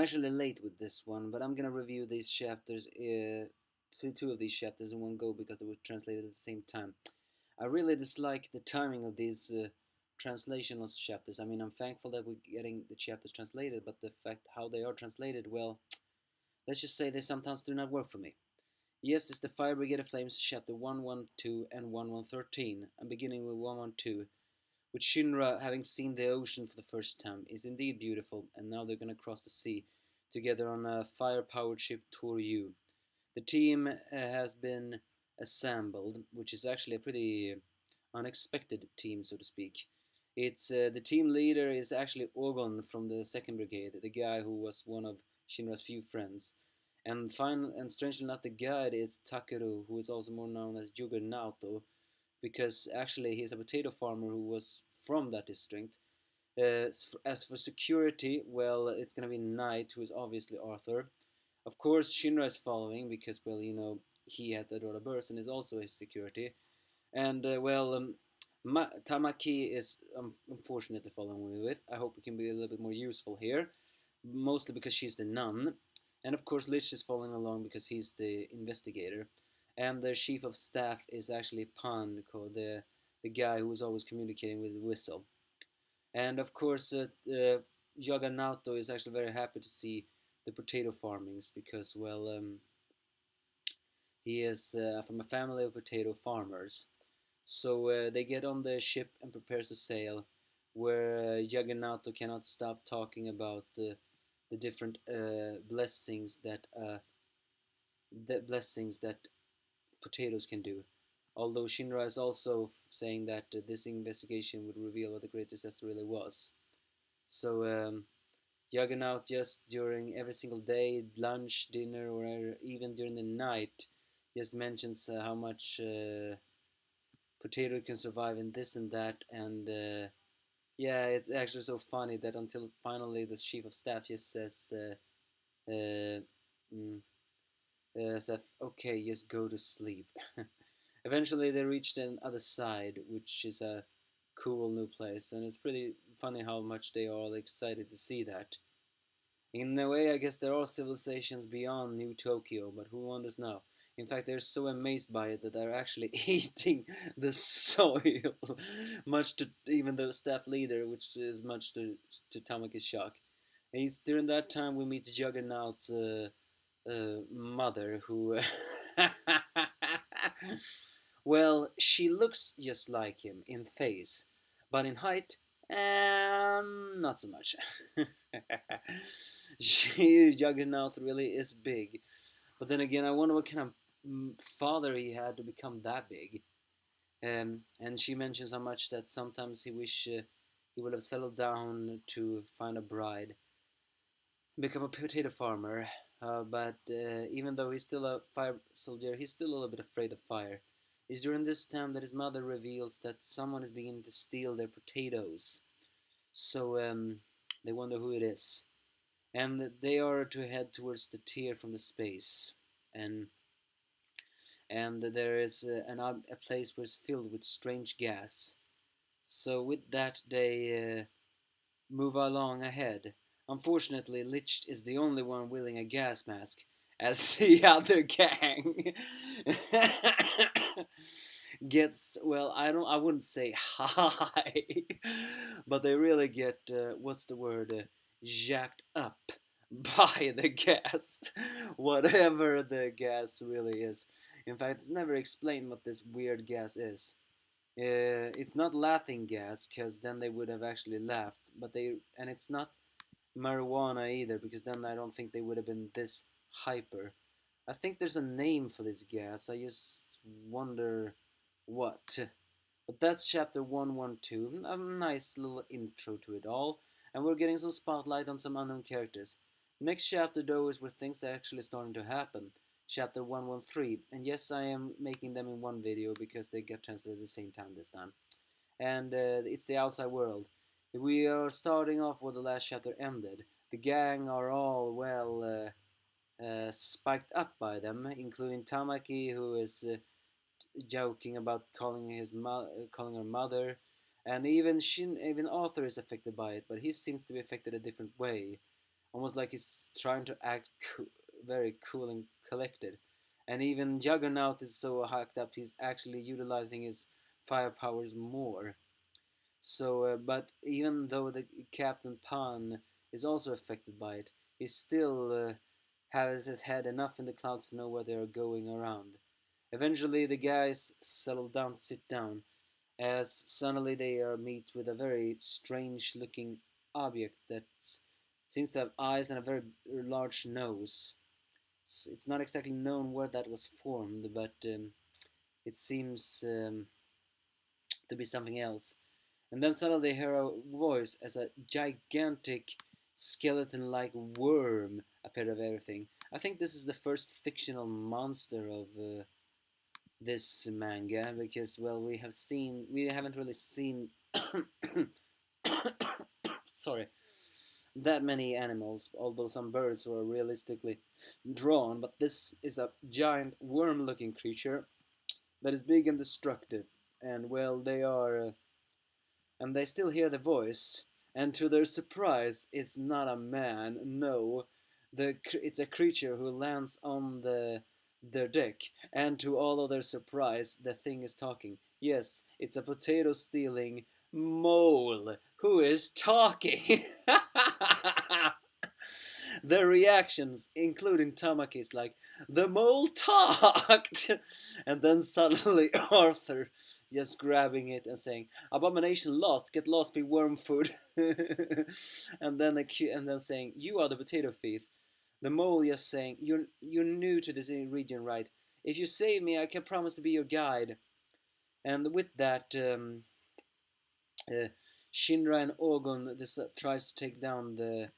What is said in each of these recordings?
actually late with this one, but I'm gonna review these chapters, two of these chapters in one go because they were translated at the same time. I really dislike the timing of these translational chapters. I mean, I'm thankful that we're getting the chapters translated, but the fact how they are translated, well, let's just say they sometimes do not work for me. Yes, it's the Fire Brigade of Flames, chapter 112 and 1113. I'm beginning with 112, with Shinra having seen the ocean for the first time. Is indeed beautiful, and now they're gonna cross the sea together on a fire-powered ship Toryu. The team has been assembled, which is actually a pretty unexpected team, so to speak. It's the team leader is actually Ogon from the Second Brigade, the guy who was one of Shinra's few friends. And strangely enough, the guide is Takeru, who is also more known as Juggernauto, because actually he's a potato farmer who was from that district. As for security, well, it's gonna be Knight, who is obviously Arthur. Of course, Shinra is following because, well, he has the Dora Burst and is also his security. And, Tamaki is unfortunately following me with. I hope we can be a little bit more useful here, mostly because she's the nun. And of course, Lich is following along because he's the investigator. And the chief of staff is actually Pan, called the guy who is always communicating with the whistle. And of course, Yaganato is actually very happy to see the potato farmings because, well, he is from a family of potato farmers. So they get on the ship and prepares to sail, where Yaganato cannot stop talking about the different blessings that potatoes can do. Although Shinra is also saying that this investigation would reveal what the Great Disaster really was. So Juggernaut just during every single day, lunch, dinner, or even during the night, just mentions how much potato can survive in this and that, and yeah, it's actually so funny that until finally the chief of staff just says, uh, mm, okay, just go to sleep. Eventually, they reach the other side, which is a cool new place, and it's pretty funny how much they are all excited to see that. In a way, I guess there are civilizations beyond New Tokyo, but who wonders now? In fact, they're so amazed by it that they're actually eating the soil, much to even the staff leader, which is much to Tamaki's shock. And it's during that time we meet Juggernaut's mother, who, well, she looks just like him in face, but in height, not so much. Juggernaut really is big, but then again, I wonder what kind of father he had to become that big. And she mentions how much that sometimes he wish he would have settled down to find a bride, become a potato farmer. But even though he's still a fire soldier, he's still a little bit afraid of fire. It's during this time that his mother reveals that someone is beginning to steal their potatoes. So they wonder who it is. And they are to head towards the tier from the space. And there is a place where it's filled with strange gas. So with that, they move along ahead. Unfortunately, Lich is the only one wielding a gas mask, as the other gang gets, well, I wouldn't say high, but they really get what's the word, jacked up by the gas, whatever the gas really is. In fact, it's never explained what this weird gas is. It's not laughing gas, because then they would have actually laughed. And it's not marijuana either, because then I don't think they would have been this hyper. I think there's a name for this gas. I just wonder what. But that's chapter 112. A nice little intro to it all, and we're getting some spotlight on some unknown characters. Next chapter, though, is where things are actually starting to happen. Chapter 113, and yes, I am making them in one video because they get translated at the same time this time. And it's the outside world. We are starting off where the last chapter ended. The gang are all, well, spiked up by them, including Tamaki, who is joking about calling her mother, and even Arthur is affected by it, but he seems to be affected a different way. almost like he's trying to act very cool and collected. And even Juggernaut is so hacked up, he's actually utilizing his fire powers more. So, but even though the Captain Pan is also affected by it, he still has his head enough in the clouds to know where they are going around. Eventually, the guys settle down to sit down, as suddenly they are meet with a very strange-looking object that seems to have eyes and a very large nose. It's not exactly known where that was formed, but it seems to be something else. And then suddenly they hear a voice as a gigantic skeleton-like worm appeared of everything. I think this is the first fictional monster of this manga because, well, we haven't really seen sorry, that many animals, although some birds were realistically drawn, but this is a giant worm-looking creature that is big and destructive. And well, they still hear the voice, and to their surprise, it's not a man. No, it's a creature who lands on their deck, and to all of their surprise, the thing is talking. Yes, it's a potato-stealing mole who is talking. Their reactions, including Tamaki's, like, the mole talked! And then suddenly Arthur just grabbing it and saying, Abomination lost, get lost, be worm food. and then saying, you are the potato thief. The mole just saying, you're new to this region, right? If you save me, I can promise to be your guide. And with that, uh, Shinra and Ogun tries to take down the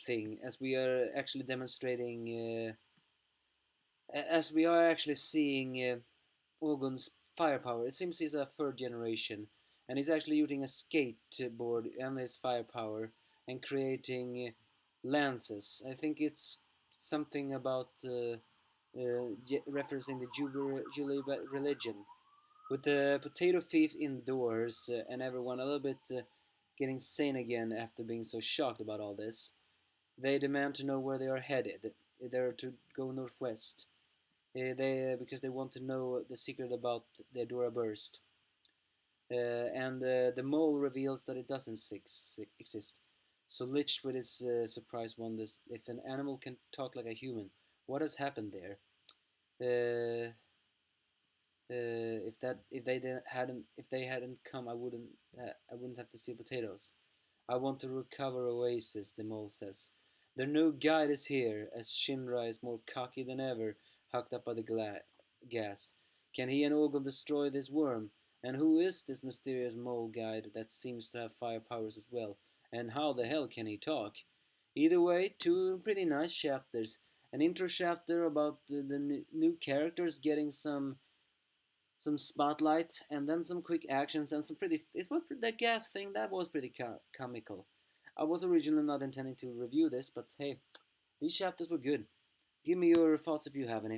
thing, as we are actually demonstrating, as we are actually seeing Ogun's firepower. It seems he's a third generation, and he's actually using a skateboard and his firepower and creating lances. I think it's something about referencing the Jubilee religion. With the potato thief indoors and everyone a little bit getting sane again after being so shocked about all this, they demand to know where they are headed. They're to go northwest. Because they want to know the secret about the Dora burst. And the mole reveals that it doesn't exist. So Lich, with his surprise, wonders if an animal can talk like a human. What has happened there? Uh, if they hadn't come, I wouldn't have to steal potatoes. I want to recover Oasis, the mole says. Their new guide is here, as Shinra is more cocky than ever, hooked up by the gas. Can he and Ogun destroy this worm? And who is this mysterious mole guide that seems to have fire powers as well? And how the hell can he talk? Either way, two pretty nice chapters. An intro chapter about the new characters getting some spotlight, and then some quick actions and some pretty. It was that gas thing that was pretty comical. I was originally not intending to review this, but hey, these chapters were good. Give me your thoughts if you have any.